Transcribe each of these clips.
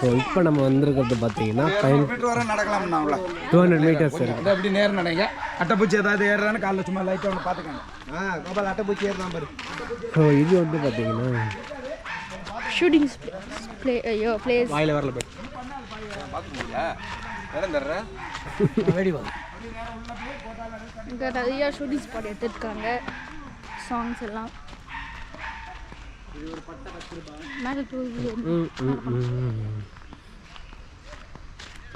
So இப்போ நம்ம வந்திருக்கிறது பார்த்தீங்கன்னா 200 மீட்டர்ஸ் இருக்குது. அப்படி நேரம் நடங்க. அட்டைப்பூச்சி ஏதாவது ஏறுறான்னு காலைல சும்மா லைட்டாக ஒன்று பார்த்துக்கோங்க. கோபால் அட்டைப்பூச்சி ஏறுறான் பாரு. ஸோ இது வந்து பார்த்தீங்கன்னா ஷூட்டிங் பிளேஸ். வாயில வரல போய் பார்த்துக்கீங்களா? இடம் தர்றேன் வெடி வாங்க. இங்கே நிறையா ஷூட்டிங் ஸ்பாட் எடுத்துருக்காங்க. சாங்ஸ் எல்லாம் மேலே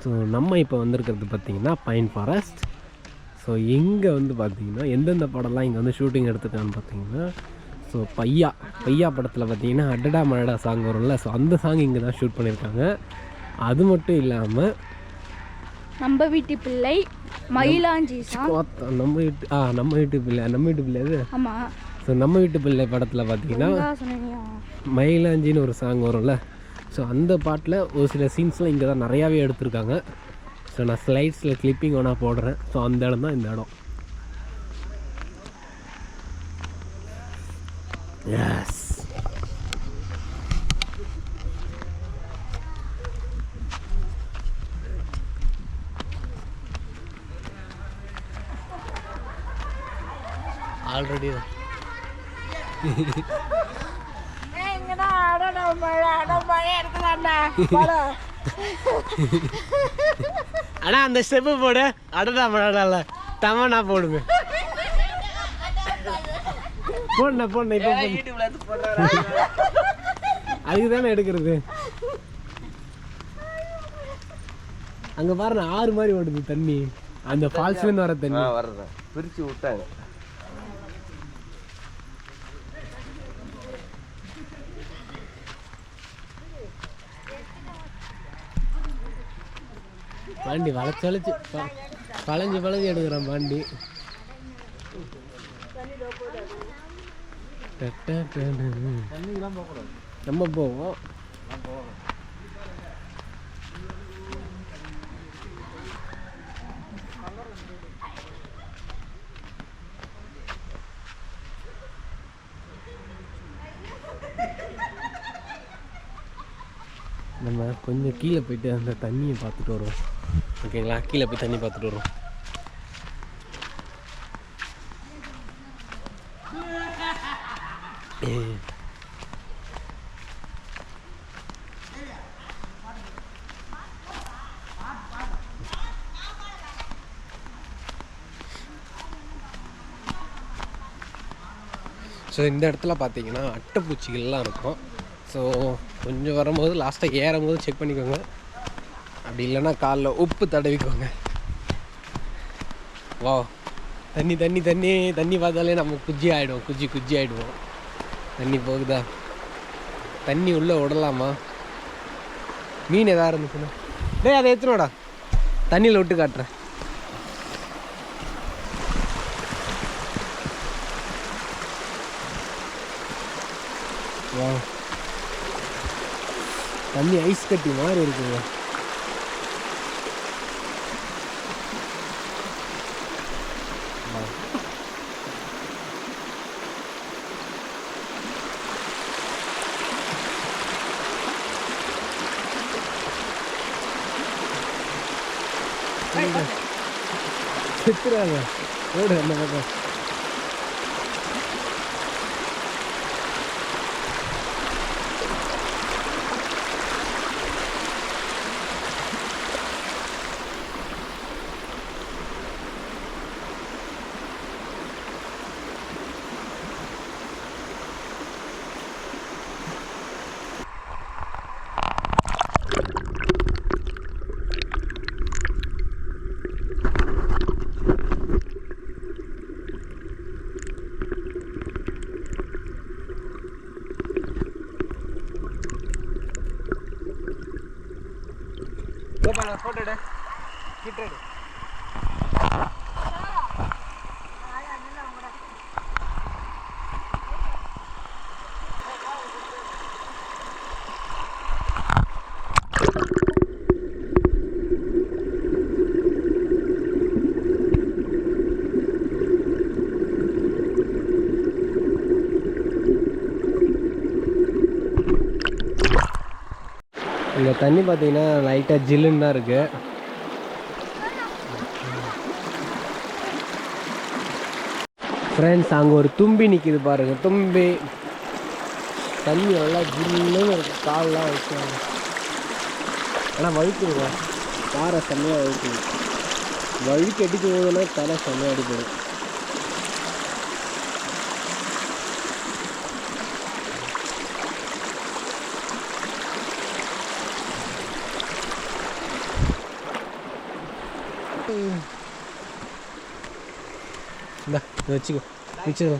ஸோ நம்ம இப்போ வந்திருக்கிறது பார்த்தீங்கன்னா பைன் ஃபாரஸ்ட். ஸோ இங்கே வந்து பார்த்தீங்கன்னா எந்தெந்த படம்லாம் இங்கே வந்து ஷூட்டிங் எடுத்துருக்கான்னு பார்த்தீங்கன்னா, ஸோ பையா படத்தில் பார்த்தீங்கன்னா அடடா மழடா சாங் வரும்ல, ஸோ அந்த சாங் இங்கே தான் ஷூட் பண்ணியிருக்காங்க. அது மட்டும் இல்லாமல் நம்ம வீட்டு பிள்ளை மயிலாஞ்சி சாங், நம்ம வீட்டு பிள்ளை அது. ஆமாம். ஸோ நம்ம வீட்டு பிள்ளை படத்தில் பார்த்தீங்கன்னா மயிலாஞ்சின்னு ஒரு சாங் வரும்ல, ஸோ அந்த பாட்டில் ஒரு சில சீன்ஸ்லாம் இங்கே தான் நிறையாவே எடுத்திருக்காங்க. ஸோ நான் ஸ்லைட்ஸில் கிளிப்பிங் ஒன்றா போடுறேன். ஸோ அந்த இடம் தான் இந்த இடம். எஸ், ஆல்ரெடி அண்ணா அந்த ஸ்டெப்பு போடு. அடடா மழை தமனா போடுங்க. போடண இப்போ அதுக்கு தானே எடுக்கிறது. அங்கே பாருங்க ஆறு மாதிரி ஓடுது தண்ணி, அந்த ஃபால்ஸ்லேருந்து வர தண்ணி வர்றேன் பிரித்து விட்டாங்க. பாண்டி வளைச்சு பழஞ்சு எடுக்கிறான் பாண்டி. நம்ம போவோம். நம்ம கொஞ்சம் கீழே போயிட்டு அந்த தண்ணியை பார்த்துட்டு வருவோம். ஓகேங்களா, கீழே போய் தண்ணி பார்த்துட்டு வருவோம். ஸோ இந்த இடத்துல பார்த்தீங்கன்னா அட்டைப்பூச்சிகள்லாம் இருக்கும். ஸோ கொஞ்சம் வரும்போது லாஸ்ட்டாக ஏறும்போது செக் பண்ணிக்கோங்க. அப்படி இல்லைன்னா காலில் உப்பு தடவிக்கோங்க. வா, தண்ணி தண்ணி தண்ணி தண்ணி பார்த்தாலே நம்ம குஜ்ஜி ஆகிடுவோம். தண்ணி போகுதா? தண்ணி உள்ளே விடலாமா? மீன் எதாவது இருந்துச்சுன்னா டேய் அதை எடுத்துனோடா, தண்ணியில் விட்டு காட்டுறேன். வா, தண்ணி ஐஸ் கட்டி மாதிரி இருக்குங்க. செத்துறாங்க ஓடு அந்த பக்கம். ஃபோட்டோ எடு, கிட்ட எடு. இங்கே தண்ணி பார்த்தீங்கன்னா லைட்டாக ஜில்லுன்னு தான் இருக்குது. ஃப்ரெண்ட்ஸ், அங்கே ஒரு தும்பி நிற்கிது பாருங்கள். தும்பி தண்ணி நல்லா ஜில்லுன்னு இருக்குது. கால்லாம் வச்சுருவாங்க. ஆனால் வழுக்குதுங்க. பாறை செம்மையாக வழுக்குது. வழுக்கு அடிக்க போதுன்னா தலை செம்மையாக அடிப்படும். இந்தா வச்சுக்கோ, வச்சுக்கோ.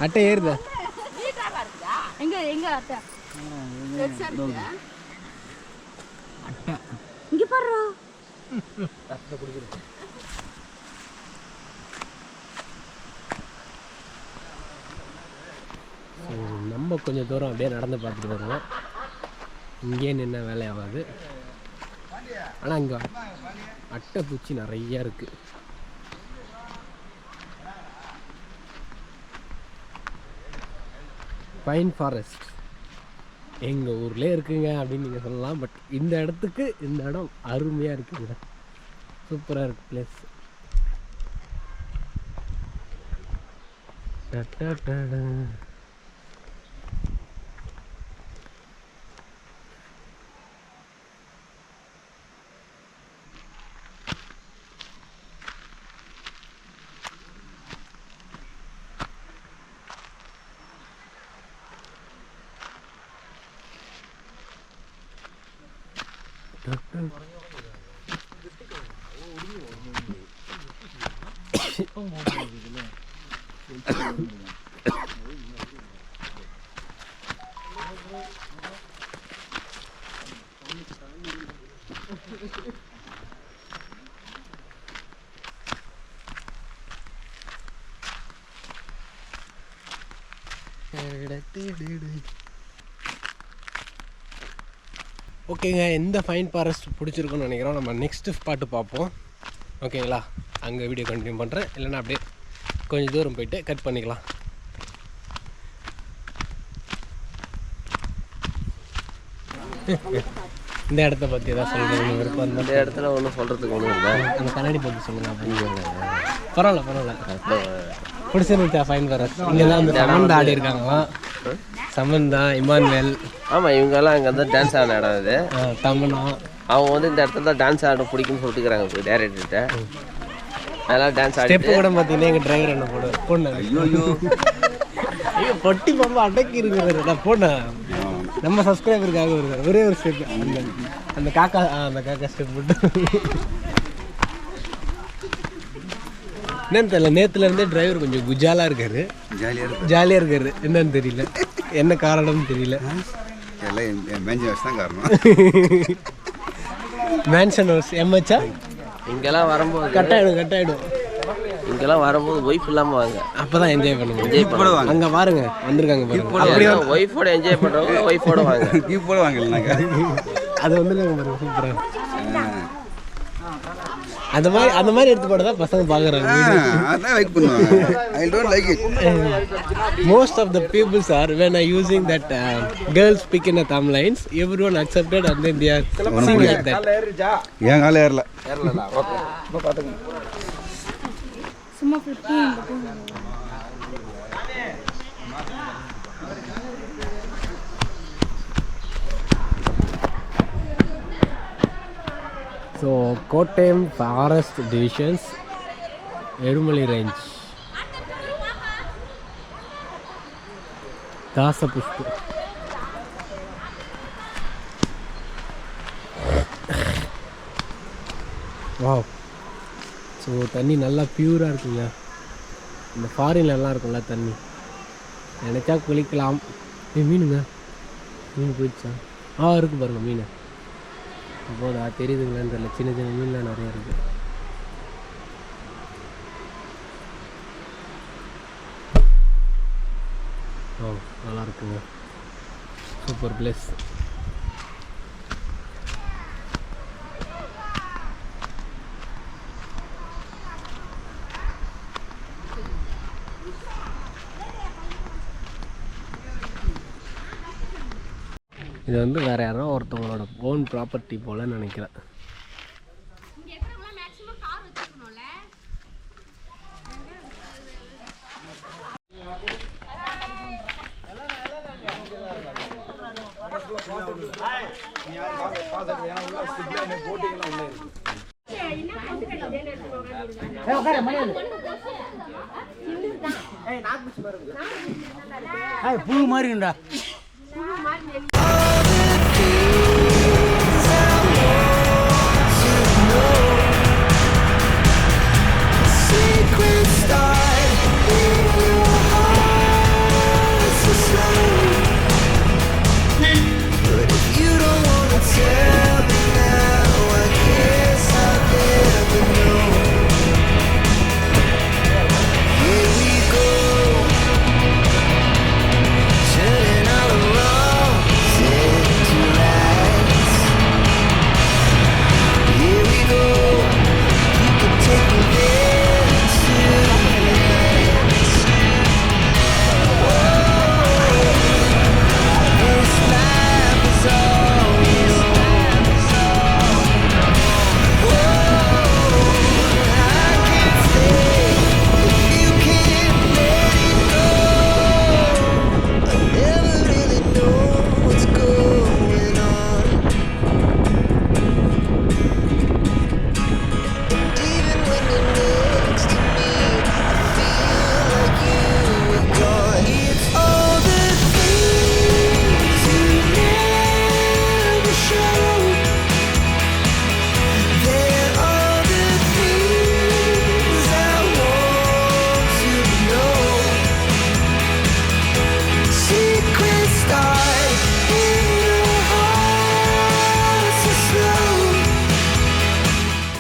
அட்டை ஏறுதா? எங்க எங்க அட்டை அட்டை இங்க பாரு. நம்ம கொஞ்சம் தூரம் அப்படியே நடந்து பார்த்துட்டு வருவோம். இங்கே நின்ன வேலையாகாது. ஆனால் இங்கே அட்டை பூச்சி நிறையா இருக்குது. பைன் ஃபாரஸ்ட் எங்கள் ஊர்லேயே இருக்குங்க அப்படின்னு நீங்கள் சொல்லலாம். பட் இந்த இடத்துக்கு இந்த இடம் அருமையாக இருக்குங்க. சூப்பராக இருக்குது பிளேஸ். ஓகேங்க, இந்த ஃபைன் ஃபாரஸ்ட் பிடிச்சிருக்குன்னு நினைக்கிறோம். நம்ம நெக்ஸ்ட்டு ஸ்பாட்டு பார்ப்போம். ஓகேங்களா? அங்கே வீடியோ கண்டினியூ பண்ணுறேன். இல்லைன்னா அப்படியே கொஞ்சம் தூரம் போயிட்டு கட் பண்ணிக்கலாம். இந்த இடத்த பற்றி எதாவது சொல்லுங்கள். விருப்பம் இந்த இடத்துல ஒன்றும் சொல்கிறதுக்கு ஒன்றும் இல்லை. அந்த கண்ணாடி பற்றி சொல்லுங்கள் அப்படின்னு. பரவாயில்ல. பிடிச்சிருந்துச்சா ஃபைன் ஃபாரஸ்ட்? இங்கே தான் வந்து சமந்தா ஆடி இருக்காங்களா? சமந்தா, இமானுவேல். ஆமாம், இவங்கெல்லாம் இங்கே வந்து டான்ஸ் ஆடின இடம் இது. தமனா அவங்க வந்து இந்த இடத்துல தான் டான்ஸ் ஆட பிடிக்குன்னு சொல்லிட்டுக்கிறாங்க. போய் டேரக்டர்கிட்ட நல்லா டான்ஸ் ஆடி ஸ்டெப்பு கூட பார்த்தீங்கன்னா எங்கள் டிரைவர் என்ன போடுவார். ஐயோ பொட்டி பாம்பா அடக்கி இருக்கிறாரு. நான் போனேன். நம்ம சப்ஸ்கிரைபருக்காக வருது. ஒரே ஒரு ஸ்டெப். அந்த காக்கா ஸ்டெப் போட்டு என்னன்னு தெரியல. நேற்றுலேருந்தே டிரைவர் கொஞ்சம் குஜாலாக இருக்காரு. ஜாலியாக இருக்காரு. என்னன்னு தெரியல, என்ன காரணம்னு தெரியல. மேன்ஷன் ஹவுஸ் எம்ஹெச்சா? இங்கெல்லாம் வரும்போது கட்டாயிடும். இங்கெல்லாம் வரும்போது ஒய்ஃப் இல்லாமல் வாங்க. அப்போ தான் என்ஜாய் பண்ணுவோம். அங்கே பாருங்க வந்திருக்காங்க பாருங்க. அப்படியே ஒய்ஃபோட என்ஜாய் பண்ணுறவங்க ஒய்ஃபோட வாங்க. இப்போ வாங்க. அது வந்துருக்காங்க பாருங்க. சூப்பராக அந்த மாதிரி எடுத்து போட தான் பசங்க பார்க்குறாங்க. Most of the people are when I using that girls speak in a Tamil lines, everyone accepted and then they are singing like that. ஏன் கால ஏறல சும்மா flip So Kottayam Forest Divisions, Erumali Range, Dasapushpu. Wow. So தண்ணி நல்லா பியூராக இருக்குங்க. இந்த ஃபாரின்லலாம் இருக்கும்ல தண்ணி, நினச்சா குளிக்கலாம். மீனுங்க, மீன் போயிடுச்சா? இருக்குது பாருங்கள் மீன். போதா தெரியுதுங்களான்னு தெரியல. சின்ன சின்ன மீன்லாம் நிறையா இருக்குது. நல்லா இருக்குங்க. Super place. இது வந்து வேறு யாரோ ஒருத்தவங்களோட ஓன் ப்ராப்பர்ட்டி போல் நினைக்கிறேன். புழு மாதிரி இருக்குண்டா.